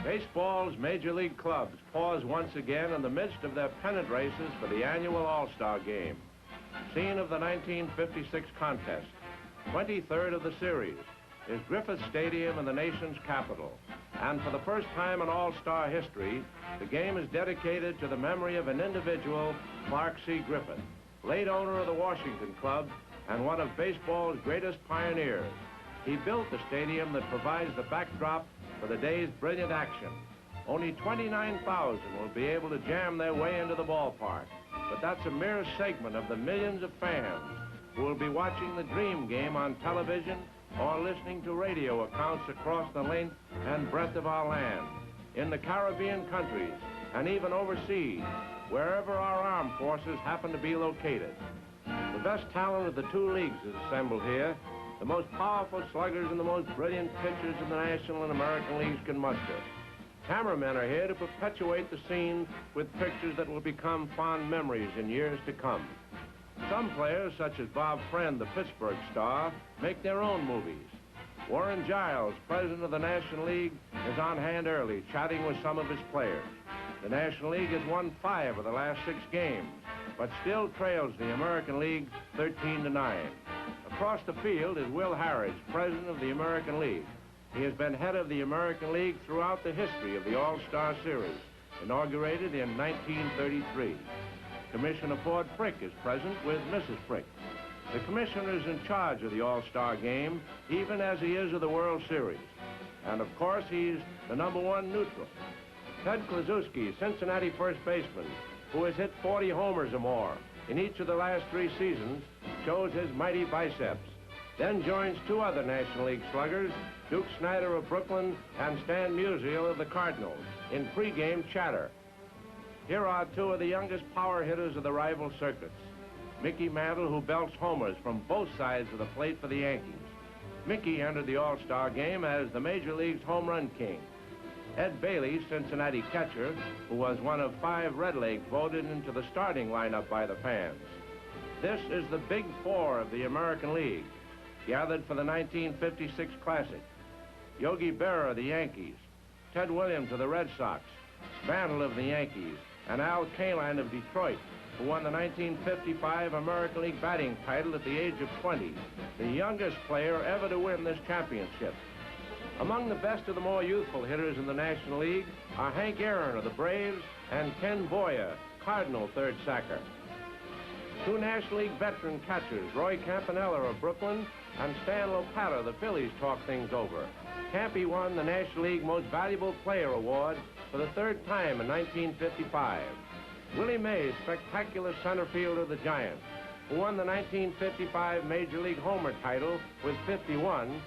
Baseball's major league clubs pause once again in the midst of their pennant races for the annual All-Star Game. Scene of the 1956 contest, 23rd of the series, is Griffith Stadium in the nation's capital. And for the first time in All-Star history, the game is dedicated to the memory of an individual, Clark C. Griffith, late owner of the Washington Club and one of baseball's greatest pioneers. He built the stadium that provides the backdrop for the day's brilliant action. Only 29,000 will be able to jam their way into the ballpark, but that's a mere segment of the millions of fans who will be watching the Dream Game on television or listening to radio accounts across the length and breadth of our land, in the Caribbean countries, and even overseas, wherever our armed forces happen to be located. The best talent of the two leagues is assembled here. The most powerful sluggers and the most brilliant pitchers in the National and American Leagues can muster. Cameramen are here to perpetuate the scene with pictures that will become fond memories in years to come. Some players, such as Bob Friend, the Pittsburgh star, make their own movies. Warren Giles, president of the National League, is on hand early, chatting with some of his players. The National League has won 5 of the last 6 games, but still trails the American League 13-9. Across the field is Will Harridge, president of the American League. He has been head of the American League throughout the history of the All-Star Series, inaugurated in 1933. Commissioner Ford Frick is present with Mrs. Frick. The commissioner is in charge of the All-Star Game, even as he is of the World Series. And of course, he's the #1 neutral. Ted Kluszewski, Cincinnati first baseman, who has hit 40 homers or more in each of the last 3 seasons, shows his mighty biceps. Then joins 2 other National League sluggers, Duke Snider of Brooklyn and Stan Musial of the Cardinals, in pregame chatter. Here are 2 of the youngest power hitters of the rival circuits. Mickey Mantle, who belts homers from both sides of the plate for the Yankees. Mickey entered the All-Star Game as the Major League's home run king. Ed Bailey, Cincinnati catcher, who was one of 5 Redlegs voted into the starting lineup by the fans. This is the Big 4 of the American League, gathered for the 1956 Classic. Yogi Berra of the Yankees, Ted Williams of the Red Sox, Mantle of the Yankees, and Al Kaline of Detroit, who won the 1955 American League batting title at the age of 20, the youngest player ever to win this championship. Among the best of the more youthful hitters in the National League are Hank Aaron of the Braves and Ken Boyer, Cardinal third sacker. 2 National League veteran catchers, Roy Campanella of Brooklyn and Stan Lopata of the Phillies, talk things over. Campy won the National League Most Valuable Player Award for the 3rd time in 1955. Willie Mays, spectacular center fielder of the Giants, who won the 1955 Major League Homer title with 51,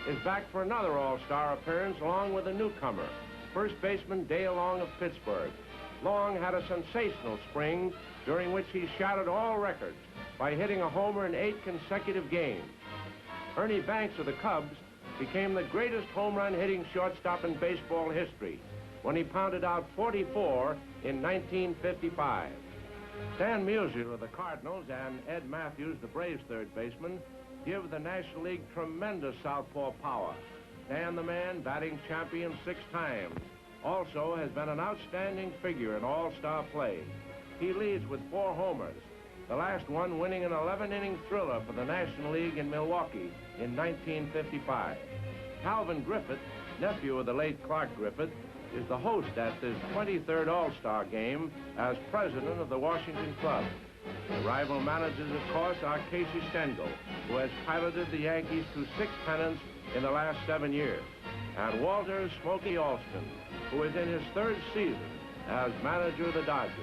is back for another All-Star appearance along with a newcomer, first baseman Dale Long of Pittsburgh. Long had a sensational spring during which he shattered all records by hitting a homer in 8 consecutive games. Ernie Banks of the Cubs became the greatest home run hitting shortstop in baseball history when he pounded out 44 in 1955. Stan Musial of the Cardinals and Ed Matthews, the Braves' third baseman, give the National League tremendous southpaw power. Stan the Man, batting champion 6 times, also has been an outstanding figure in all-star play. He leads with 4 homers, the last one winning an 11-inning thriller for the National League in Milwaukee in 1955. Calvin Griffith, nephew of the late Clark Griffith, is the host at this 23rd All-Star Game as president of the Washington Club. The rival managers, of course, are Casey Stengel, who has piloted the Yankees to 6 pennants in the last 7 years, and Walter Smokey Alston, who is in his 3rd season as manager of the Dodgers.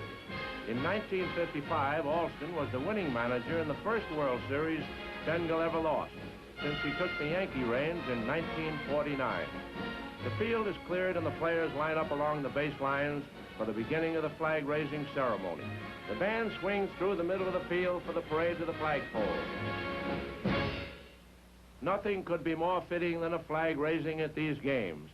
In 1955, Alston was the winning manager in the first World Series Stengel ever lost, since he took the Yankee reins in 1949. The field is cleared and the players line up along the baselines for the beginning of the flag-raising ceremony. The band swings through the middle of the field for the parade to the flagpole. Nothing could be more fitting than a flag raising at these games.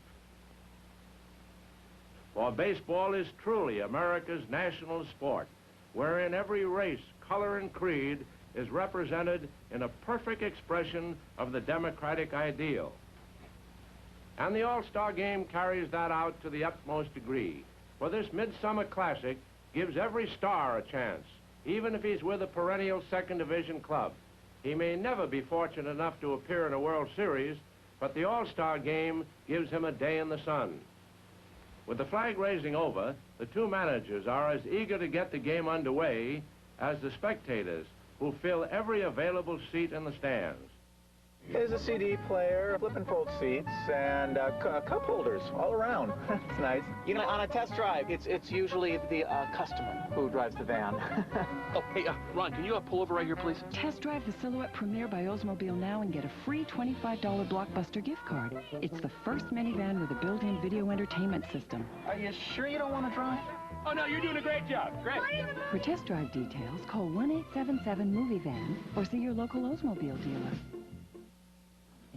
For baseball is truly America's national sport, wherein every race, color, and creed is represented in a perfect expression of the democratic ideal. And the All-Star Game carries that out to the utmost degree. For this Midsummer Classic gives every star a chance, even if he's with a perennial second division club. He may never be fortunate enough to appear in a World Series, but the All-Star Game gives him a day in the sun. With the flag raising over, the two managers are as eager to get the game underway as the spectators, who fill every available seat in the stands. There's a CD player, flip and fold seats, and cup holders all around. It's nice. You know, on a test drive, it's usually the customer who drives the van. Oh, hey, Ron, can you pull over right here, please? Test drive the Silhouette Premier by Oldsmobile now and get a free $25 Blockbuster gift card. It's the first minivan with a built-in video entertainment system. Are you sure you don't want to drive? Oh, no, you're doing a great job. Great. For test drive details, call 1-877-MOVIE-VAN or see your local Oldsmobile dealer.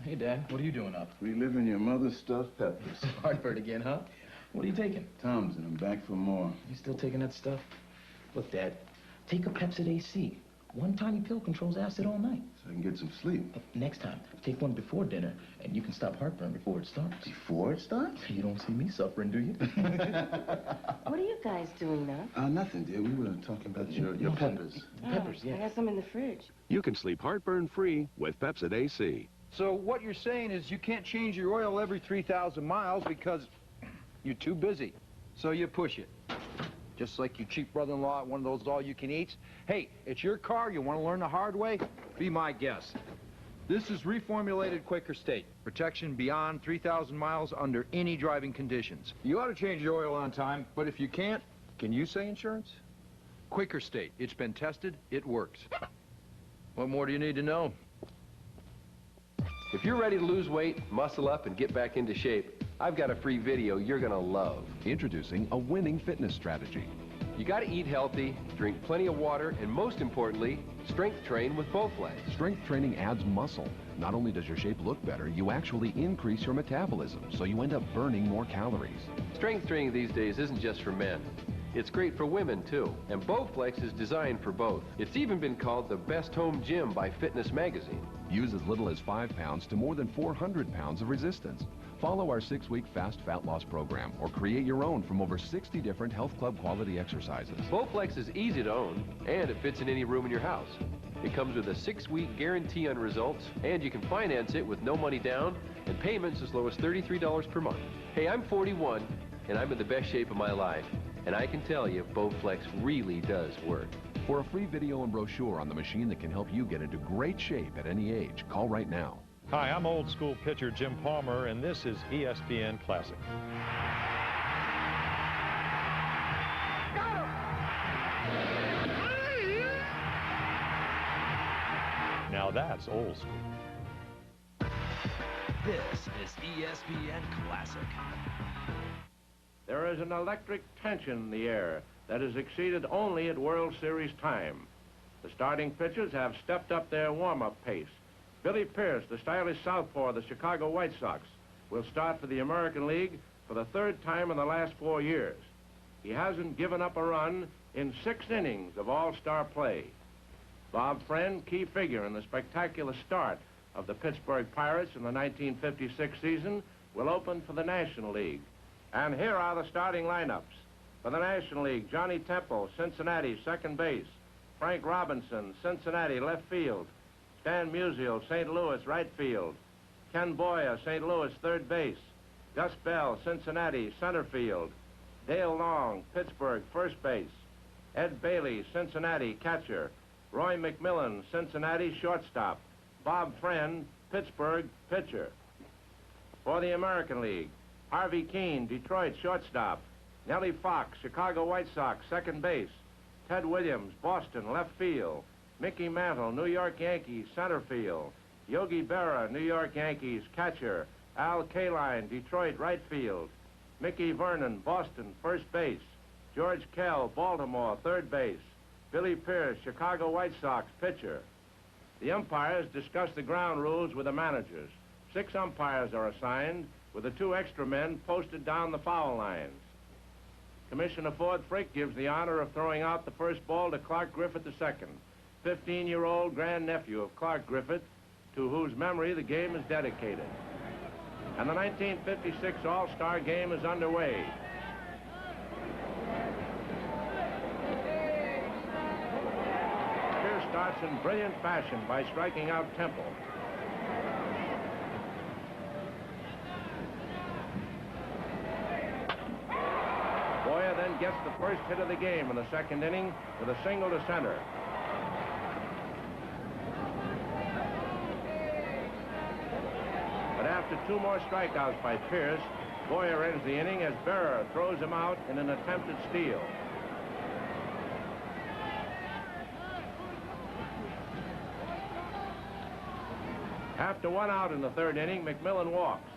Hey, Dad, what are you doing up? Reliving your mother's stuffed peppers. Heartburn again, huh? What are you taking? Tums, and I'm back for more. You still taking that stuff? Look, Dad, take a Pepsid AC. One tiny pill controls acid all night. So I can get some sleep. Next time, take one before dinner, and you can stop heartburn before it starts. Before it starts? You don't see me suffering, do you? What are you guys doing now? Nothing, dear. We were talking about your peppers. Peppers, yeah. I got some in the fridge. You can sleep heartburn-free with Pepsid AC. So what you're saying is you can't change your oil every 3,000 miles because you're too busy. So you push it. Just like your cheap brother-in-law at one of those all-you-can-eats. Hey, it's your car. You want to learn the hard way? Be my guest. This is reformulated Quaker State. Protection beyond 3,000 miles under any driving conditions. You ought to change your oil on time, but if you can't, can you say insurance? Quaker State. It's been tested. It works. What more do you need to know? If you're ready to lose weight, muscle up, and get back into shape, I've got a free video you're gonna love. Introducing a winning fitness strategy. You gotta eat healthy, drink plenty of water, and most importantly, strength train with Bowflex. Strength training adds muscle. Not only does your shape look better, you actually increase your metabolism, so you end up burning more calories. Strength training these days isn't just for men. It's great for women, too, and Bowflex is designed for both. It's even been called the best home gym by Fitness Magazine. Use as little as 5 pounds to more than 400 pounds of resistance. Follow our 6-week fast fat loss program or create your own from over 60 different health club quality exercises. Bowflex is easy to own, and it fits in any room in your house. It comes with a 6-week guarantee on results, and you can finance it with no money down and payments as low as $33 per month. Hey, I'm 41, and I'm in the best shape of my life. And I can tell you, Bowflex really does work. For a free video and brochure on the machine that can help you get into great shape at any age, call right now. Hi, I'm old school pitcher Jim Palmer, and this is ESPN Classic. Now that's old school. This is ESPN Classic. There is an electric tension in the air that is exceeded only at World Series time. The starting pitchers have stepped up their warm-up pace. Billy Pierce, the stylish southpaw of the Chicago White Sox, will start for the American League for the 3rd time in the last 4 years. He hasn't given up a run in 6 innings of all-star play. Bob Friend, key figure in the spectacular start of the Pittsburgh Pirates in the 1956 season, will open for the National League. And here are the starting lineups. For the National League, Johnny Temple, Cincinnati, second base. Frank Robinson, Cincinnati, left field. Stan Musial, St. Louis, right field. Ken Boyer, St. Louis, third base. Gus Bell, Cincinnati, center field. Dale Long, Pittsburgh, first base. Ed Bailey, Cincinnati, catcher. Roy McMillan, Cincinnati, shortstop. Bob Friend, Pittsburgh, pitcher. For the American League, Harvey Keene, Detroit, shortstop. Nellie Fox, Chicago White Sox, second base. Ted Williams, Boston, left field. Mickey Mantle, New York Yankees, center field. Yogi Berra, New York Yankees, catcher. Al Kaline, Detroit, right field. Mickey Vernon, Boston, first base. George Kell, Baltimore, third base. Billy Pierce, Chicago White Sox, pitcher. The umpires discuss the ground rules with the managers. 6 umpires are assigned, with the 2 extra men posted down the foul lines. Commissioner Ford Frick gives the honor of throwing out the first ball to Clark Griffith II, 15-year-old grandnephew of Clark Griffith, to whose memory the game is dedicated. and the 1956 All-Star Game is underway. Pierce starts in brilliant fashion by striking out Temple. Boyer then gets the first hit of the game in the second inning with a single to center. But after 2 more strikeouts by Pierce, Boyer ends the inning as Berra throws him out in an attempted steal. After 1 out in the third inning, McMillan walks.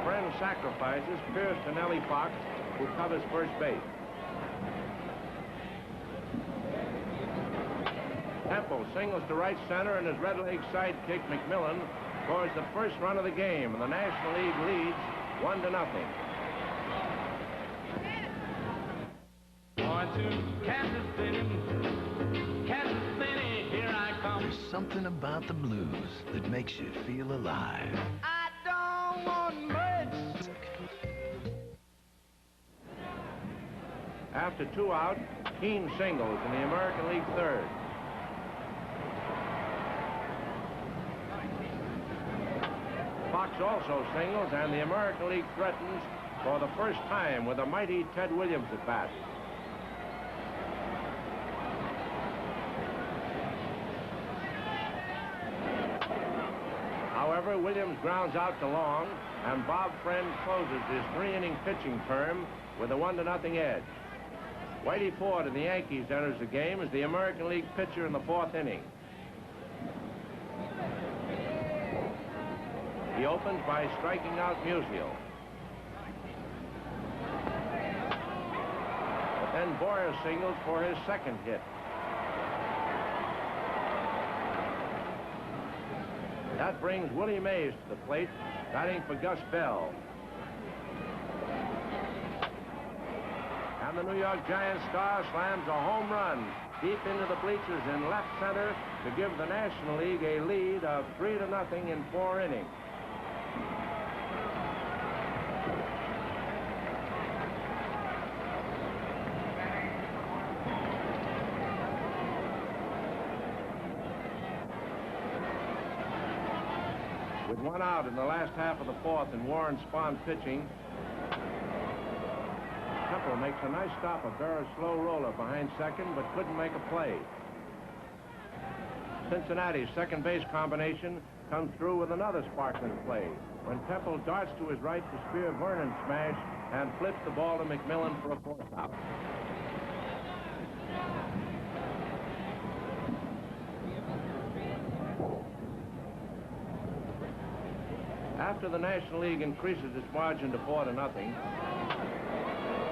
Friend sacrifices Pierce to Nellie Fox, who covers first base. Temple singles to right center, and his red leg sidekick McMillan scores the first run of the game, and the National League leads 1-0. Going to Kansas City, here I come. There's something about the blues that makes you feel alive. I don't want much. After 2 out, Keene singles in the American League third. Fox also singles, and the American League threatens for the first time with a mighty Ted Williams at bat. However, Williams grounds out to long, and Bob Friend closes his 3-inning pitching term with a 1-0 edge. Whitey Ford of the Yankees enters the game as the American League pitcher in the 4th inning. He opens by striking out Musial. But then Boyer singles for his second hit. That brings Willie Mays to the plate, batting for Gus Bell. And the New York Giants star slams a home run deep into the bleachers in left center to give the National League a lead of 3-0 in 4 innings. With 1 out in the last half of the 4th and Warren Spahn pitching, Temple makes a nice stop of Berra's slow roller behind second, but couldn't make a play. Cincinnati's second base combination comes through with another sparkling play when Temple darts to his right to spear Vernon's smash and flips the ball to McMillan for a 4th out. After the National League increases its margin to 4-0,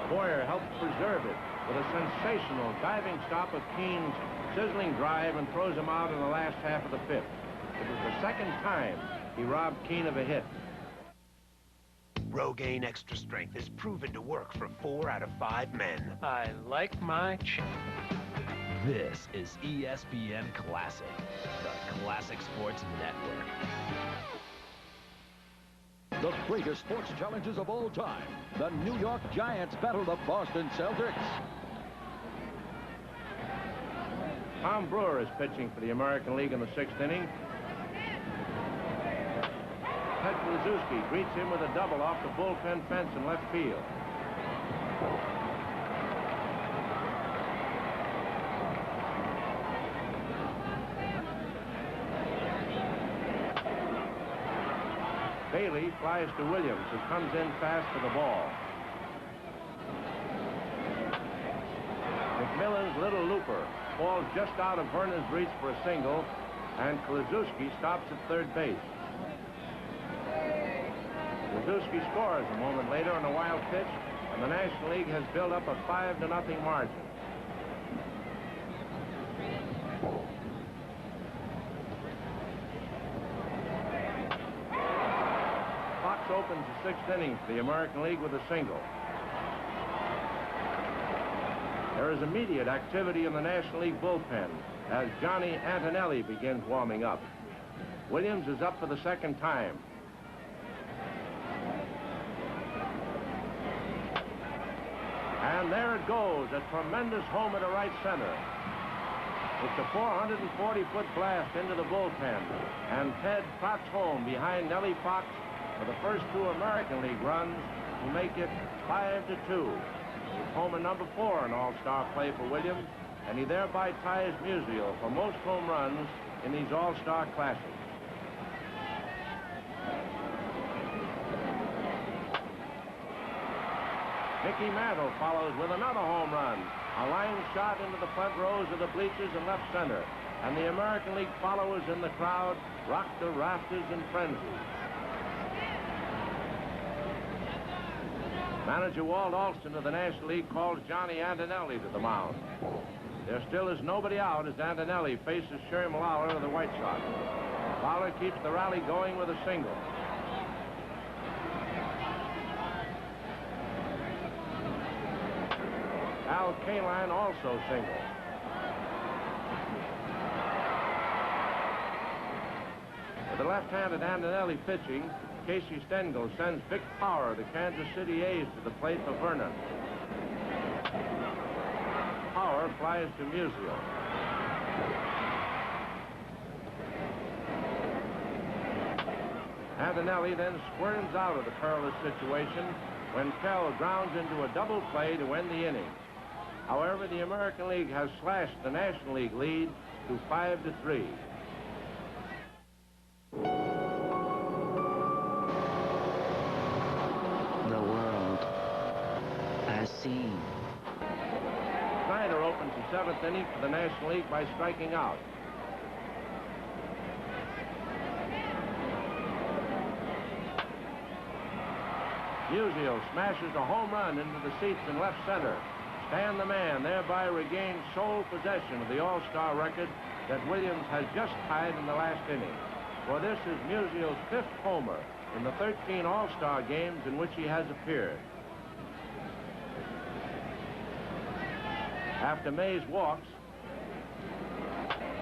Boyer helps preserve it with a sensational diving stop of Keene's sizzling drive and throws him out in the last half of the 5th. It was the second time he robbed Keene of a hit. Rogaine Extra Strength is proven to work for 4 out of 5 men. I like my This is ESPN Classic, the Classic Sports Network. The greatest sports challenges of all time. The New York Giants battle the Boston Celtics. Tom Brewer is pitching for the American League in the 6th inning. Ted Kluszewski greets him with a double off the bullpen fence in left field. Bailey flies to Williams, who comes in fast for the ball. McMillan's little looper falls just out of Vernon's reach for a single, and Kluszewski stops at third base. Kluszewski scores a moment later on a wild pitch, and the National League has built up a 5-0 margin. Opens the 6th inning for the American League with a single. There is immediate activity in the National League bullpen as Johnny Antonelli begins warming up. Williams is up for the second time. And there it goes, a tremendous homer to right center. It's a 440-foot blast into the bullpen, and Ted trots home behind Nellie Fox for the first 2 American League runs to make it 5-2. It's homer number 4 in All-Star play for Williams, and he thereby ties Musial for most home runs in these All-Star Classics. Mickey Mantle follows with another home run. A line shot into the front rows of the bleachers in left center. And the American League followers in the crowd rock the rafters in frenzy. Manager Walt Alston of the National League calls Johnny Antonelli to the mound. There still is nobody out as Antonelli faces Sherry Lawler of the White Sox. Lawler keeps the rally going with a single. Al Kaline also single. With the left-handed Antonelli pitching, Casey Stengel sends Vic Power of the Kansas City A's to the plate for Vernon. Power flies to Musial. Antonelli then squirms out of the perilous situation when Kell grounds into a double play to end the inning. However, the American League has slashed the National League lead to 5-3. The world has seen. Snyder opens the 7th inning for the National League by striking out. Musial smashes a home run into the seats in left center. Stan the Man thereby regains sole possession of the All-Star record that Williams has just tied in the last inning. For this is Musial's 5th homer in the 13 All-Star games in which he has appeared. After Mays walks,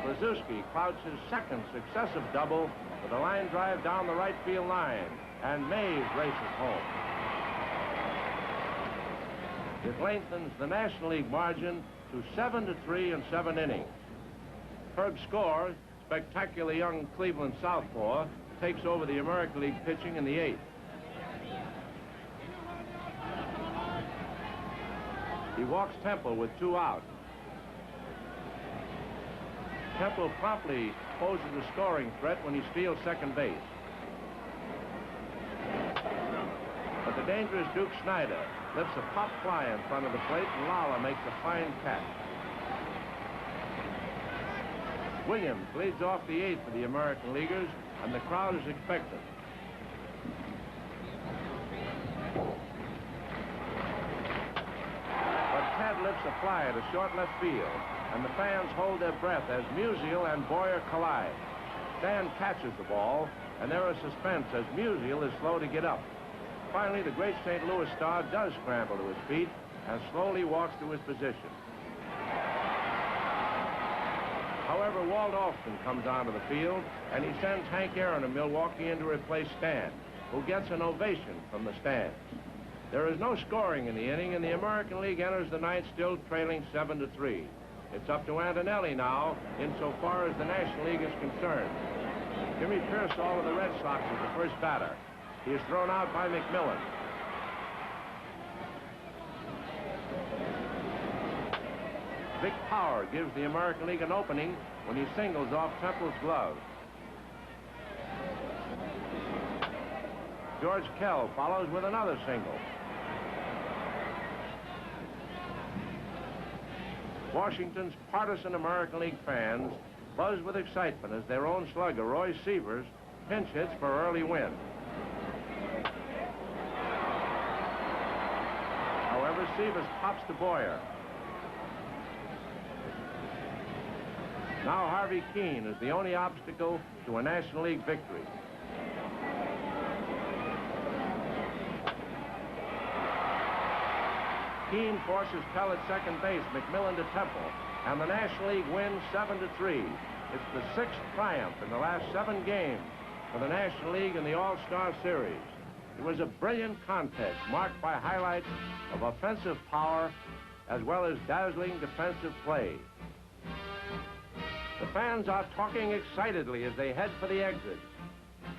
Krasuski clouts his 2nd successive double with a line drive down the right field line, and Mays races home. It lengthens the National League margin to 7-3 in 7 innings. Herb Score, spectacular young Cleveland southpaw, takes over the American League pitching in the 8th. He walks Temple with 2 out. Temple promptly poses a scoring threat when he steals second base. But the dangerous Duke Snyder lifts a pop fly in front of the plate, and Lawler makes a fine catch. Williams leads off the 8th for the American Leaguers, and the crowd is expectant. But Ted lifts a fly to short left field, and the fans hold their breath as Musial and Boyer collide. Stan catches the ball, and there is suspense as Musial is slow to get up. Finally, the great St. Louis star does scramble to his feet and slowly walks to his position. However, Walt Alston comes onto the field, and he sends Hank Aaron of Milwaukee in to replace Stan, who gets an ovation from the stands. There is no scoring in the inning, and the American League enters the 9th still trailing 7-3. It's up to Antonelli now, insofar as the National League is concerned. Jimmy Pearsall of the Red Sox is the first batter. He is thrown out by McMillan. Vic Power gives the American League an opening when he singles off Temple's glove. George Kell follows with another single. Washington's partisan American League fans buzz with excitement as their own slugger, Roy Sievers, pinch hits for early win. However, Sievers pops to Boyer. Now Harvey Keene is the only obstacle to a National League victory. Keene forces Pell at second base, McMillan to Temple, and the National League wins 7-3. It's the 6th triumph in the last 7 games for the National League in the All-Star Series. It was a brilliant contest marked by highlights of offensive power as well as dazzling defensive play. The fans are talking excitedly as they head for the exits.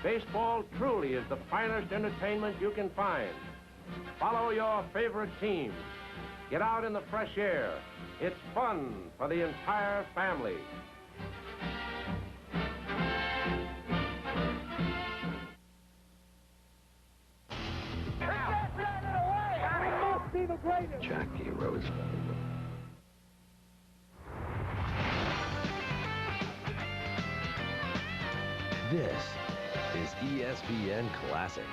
Baseball truly is the finest entertainment you can find. Follow your favorite teams. Get out in the fresh air. It's fun for the entire family. Jackie Rose. This is ESPN Classic.